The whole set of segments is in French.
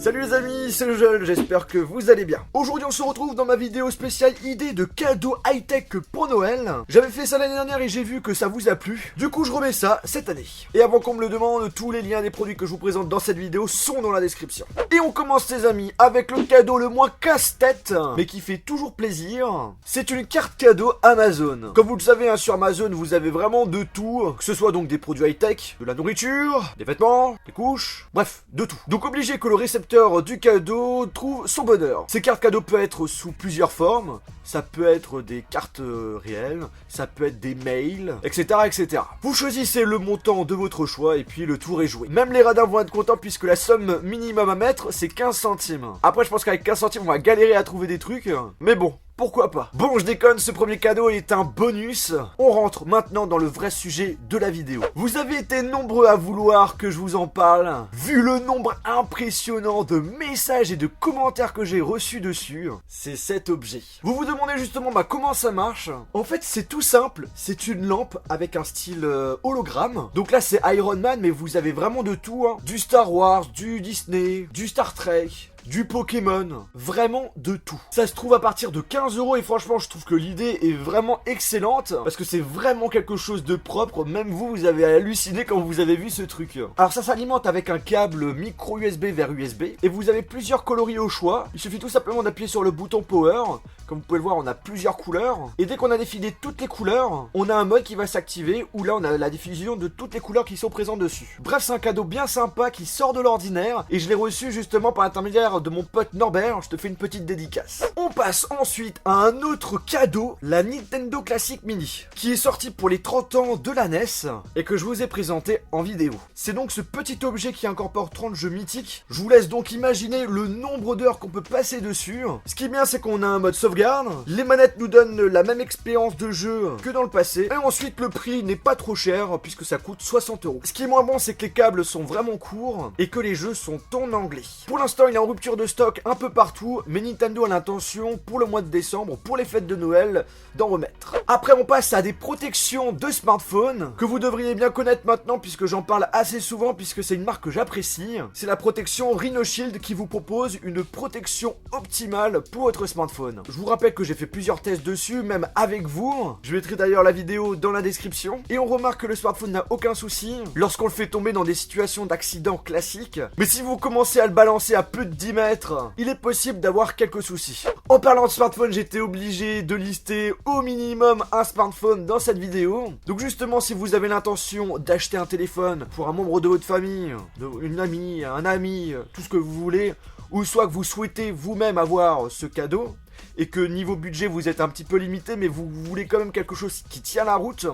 Salut les amis, c'est le Joel, j'espère que vous allez bien. Aujourd'hui on se retrouve dans ma vidéo spéciale idée de cadeaux high-tech pour Noël. J'avais fait ça l'année dernière et j'ai vu que ça vous a plu. Du coup je remets ça cette année. Et avant qu'on me le demande, tous les liens des produits que je vous présente dans cette vidéo sont dans la description. Et on commence les amis avec le cadeau le moins casse-tête, mais qui fait toujours plaisir. C'est une carte cadeau Amazon. Comme vous le savez, sur Amazon vous avez vraiment de tout. Que ce soit donc des produits high-tech, de la nourriture, des vêtements, des couches, bref, de tout. Donc obligé que le récepteur du cadeau trouve son bonheur. Ces cartes cadeaux peuvent être sous plusieurs formes. Ça peut être des cartes réelles, ça peut être des mails, etc., etc. Vous choisissez le montant de votre choix et puis le tour est joué. Même les radins vont être contents puisque la somme minimum à mettre c'est 15 centimes. Après je pense qu'avec 15 centimes on va galérer à trouver des trucs, mais bon. Pourquoi pas? Bon, je déconne, ce premier cadeau est un bonus. On rentre maintenant dans le vrai sujet de la vidéo. Vous avez été nombreux à vouloir que je vous en parle. Vu le nombre impressionnant de messages et de commentaires que j'ai reçus dessus, c'est cet objet. Vous vous demandez justement comment ça marche? En fait, c'est tout simple. C'est une lampe avec un style hologramme. Donc là, c'est Iron Man, mais vous avez vraiment de tout. Du Star Wars, du Disney, du Star Trek, du Pokémon, vraiment de tout. Ça se trouve à partir de 15 € et franchement je trouve que l'idée est vraiment excellente parce que c'est vraiment quelque chose de propre. Même vous avez halluciné quand vous avez vu ce truc. Alors ça s'alimente avec un câble micro USB vers USB et vous avez plusieurs coloris au choix. Il suffit tout simplement d'appuyer sur le bouton Power. Comme vous pouvez le voir, on a plusieurs couleurs et dès qu'on a défilé toutes les couleurs, on a un mode qui va s'activer où là on a la diffusion de toutes les couleurs qui sont présentes dessus. Bref, c'est un cadeau bien sympa qui sort de l'ordinaire et je l'ai reçu justement par l'intermédiaire de mon pote Norbert. Je te fais une petite dédicace. On passe ensuite à un autre cadeau, la Nintendo Classic Mini, qui est sorti pour les 30 ans de la NES et que je vous ai présenté en vidéo. C'est donc ce petit objet qui incorpore 30 jeux mythiques. Je vous laisse donc imaginer le nombre d'heures qu'on peut passer dessus. Ce qui est bien, c'est qu'on a un mode sauvegarde. Les manettes nous donnent la même expérience de jeu que dans le passé. Et ensuite, le prix n'est pas trop cher puisque ça coûte 60 €. Ce qui est moins bon, c'est que les câbles sont vraiment courts et que les jeux sont en anglais. Pour l'instant, il est en rupture de stock un peu partout, mais Nintendo a l'intention pour le mois de décembre, pour les fêtes de Noël, d'en remettre. Après on passe à des protections de smartphone que vous devriez bien connaître maintenant puisque j'en parle assez souvent puisque c'est une marque que j'apprécie. C'est la protection Rhino Shield qui vous propose une protection optimale pour votre smartphone. Je vous rappelle que j'ai fait plusieurs tests dessus, même avec vous. Je mettrai d'ailleurs la vidéo dans la description. Et on remarque que le smartphone n'a aucun souci lorsqu'on le fait tomber dans des situations d'accident classiques. Mais si vous commencez à le balancer à plus de 10 mètres, il est possible d'avoir quelques soucis. En parlant de smartphone, j'étais obligé de lister au minimum un smartphone dans cette vidéo. Donc justement, si vous avez l'intention d'acheter un téléphone pour un membre de votre famille, une amie, un ami, tout ce que vous voulez, ou soit que vous souhaitez vous-même avoir ce cadeau, et que niveau budget vous êtes un petit peu limité mais vous voulez quand même quelque chose qui tient la route,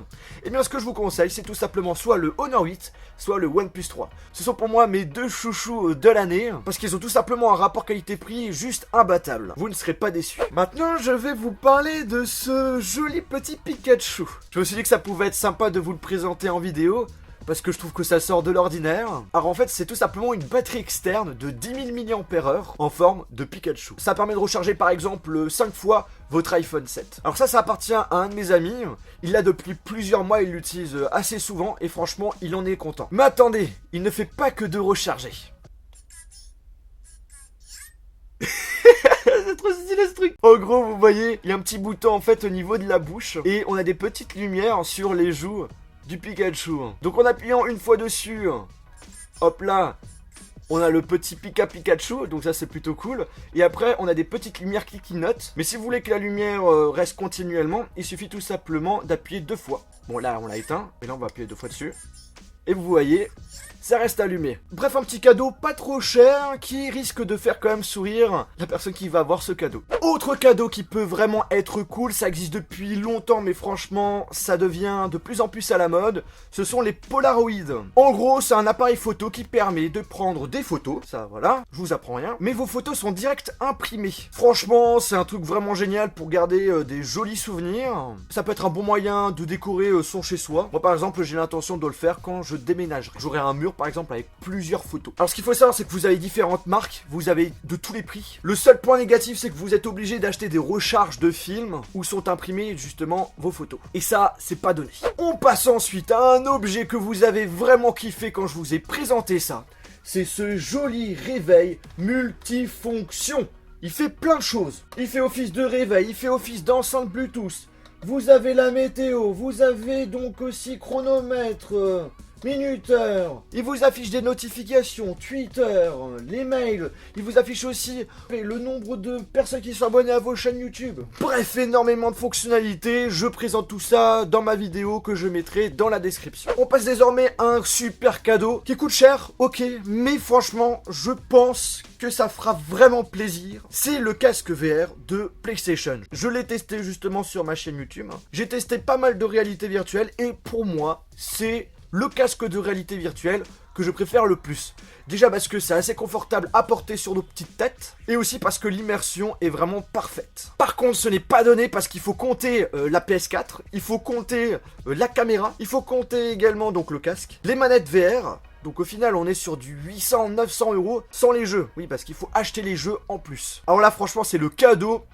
et bien ce que je vous conseille c'est tout simplement soit le Honor 8, soit le OnePlus 3. Ce sont pour moi mes deux chouchous de l'année, parce qu'ils ont tout simplement un rapport qualité-prix juste imbattable. Vous ne serez pas déçus. Maintenant je vais vous parler de ce joli petit Pikachu. Je me suis dit que ça pouvait être sympa de vous le présenter en vidéo, parce que je trouve que ça sort de l'ordinaire. Alors en fait c'est tout simplement une batterie externe de 10 000 mAh en forme de Pikachu. Ça permet de recharger par exemple 5 fois votre iPhone 7. Alors ça appartient à un de mes amis. Il l'a depuis plusieurs mois, il l'utilise assez souvent et franchement il en est content. Mais attendez, il ne fait pas que de recharger. C'est trop stylé ce truc. En gros vous voyez, il y a un petit bouton en fait au niveau de la bouche et on a des petites lumières sur les joues du Pikachu. Donc en appuyant une fois dessus, hop là, on a le petit Pikachu, donc ça c'est plutôt cool. Et après on a des petites lumières qui clignotent. Mais si vous voulez que la lumière reste continuellement, il suffit tout simplement d'appuyer 2 fois. Bon là on l'a éteint, et là on va appuyer 2 fois dessus. Et vous voyez, ça reste allumé. Bref, un petit cadeau pas trop cher qui risque de faire quand même sourire la personne qui va avoir ce cadeau. Autre cadeau qui peut vraiment être cool, ça existe depuis longtemps mais franchement ça devient de plus en plus à la mode, ce sont les Polaroid. En gros c'est un appareil photo qui permet de prendre des photos, ça voilà, je vous apprends rien, mais vos photos sont direct imprimées. Franchement c'est un truc vraiment génial pour garder des jolis souvenirs. Ça peut être un bon moyen de décorer son chez soi. Moi par exemple j'ai l'intention de le faire quand je déménagerai. J'aurai un mur par exemple avec plusieurs photos. Alors ce qu'il faut savoir c'est que vous avez différentes marques, vous avez de tous les prix. Le seul point négatif c'est que vous êtes obligé d'acheter des recharges de films où sont imprimées justement vos photos. Et ça c'est pas donné. On passe ensuite à un objet que vous avez vraiment kiffé quand je vous ai présenté ça. c'est ce joli réveil multifonction. Il fait plein de choses. Il fait office de réveil, il fait office d'enceinte Bluetooth. Vous avez la météo, vous avez donc aussi chronomètre, minuteur. Il vous affiche des notifications, Twitter, les mails. Il vous affiche aussi le nombre de personnes qui sont abonnées à vos chaînes YouTube. Bref, énormément de fonctionnalités. Je présente tout ça dans ma vidéo que je mettrai dans la description. On passe désormais à un super cadeau qui coûte cher, ok, mais franchement, je pense que ça fera vraiment plaisir. C'est le casque VR de PlayStation. Je l'ai testé justement sur ma chaîne YouTube. J'ai testé pas mal de réalité virtuelle et pour moi, c'est le casque de réalité virtuelle que je préfère le plus. Déjà parce que c'est assez confortable à porter sur nos petites têtes, et aussi parce que l'immersion est vraiment parfaite. Par contre, ce n'est pas donné parce qu'il faut compter la PS4, il faut compter la caméra, il faut compter également donc le casque, les manettes VR. Donc au final on est sur du 800-900 € sans les jeux. Oui, parce qu'il faut acheter les jeux en plus. Alors là franchement c'est le cadeau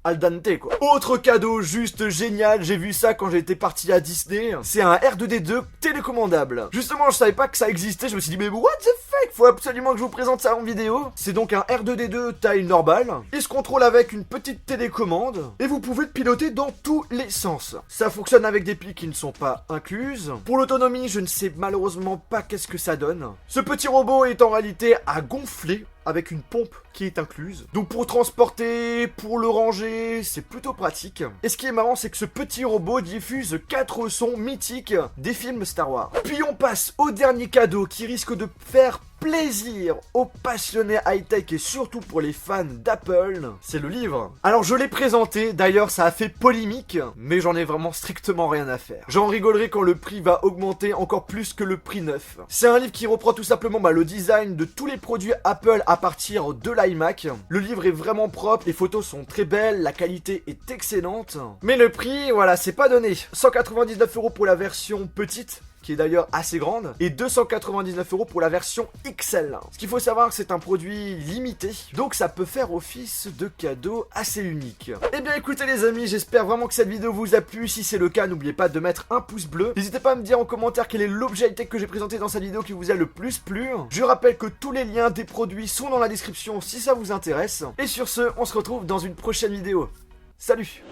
al dente quoi. Autre cadeau juste génial, j'ai vu ça quand j'étais parti à Disney. C'est un R2D2 télécommandable. Justement je savais pas que ça existait, je me suis dit mais what the fuck, faut absolument que je vous présente ça en vidéo. C'est donc un R2D2 taille normale. Il se contrôle avec une petite télécommande et vous pouvez le piloter dans tous les sens. Ça fonctionne avec des piles qui ne sont pas incluses. Pour l'autonomie je ne sais malheureusement pas qu'est-ce que ça donne. Ce petit robot est en réalité à gonfler avec une pompe qui est incluse. Donc pour transporter, pour le ranger, c'est plutôt pratique. Et ce qui est marrant, c'est que ce petit robot diffuse 4 sons mythiques des films Star Wars. Puis on passe au dernier cadeau qui risque de faire plaisir aux passionnés high-tech et surtout pour les fans d'Apple, c'est le livre. Alors je l'ai présenté, d'ailleurs ça a fait polémique, mais j'en ai vraiment strictement rien à faire. J'en rigolerai quand le prix va augmenter encore plus que le prix neuf. C'est un livre qui reprend tout simplement le design de tous les produits Apple à partir de l'iMac. Le livre est vraiment propre, les photos sont très belles, la qualité est excellente. Mais le prix, voilà, c'est pas donné. 199 € pour la version petite, qui est d'ailleurs assez grande, et 299 € pour la version XL. Ce qu'il faut savoir, c'est un produit limité, donc ça peut faire office de cadeau assez unique. Eh bien écoutez les amis, j'espère vraiment que cette vidéo vous a plu. Si c'est le cas, n'oubliez pas de mettre un pouce bleu. N'hésitez pas à me dire en commentaire quel est l'objet high-tech que j'ai présenté dans cette vidéo qui vous a le plus plu. Je rappelle que tous les liens des produits sont dans la description si ça vous intéresse. Et sur ce, on se retrouve dans une prochaine vidéo. Salut!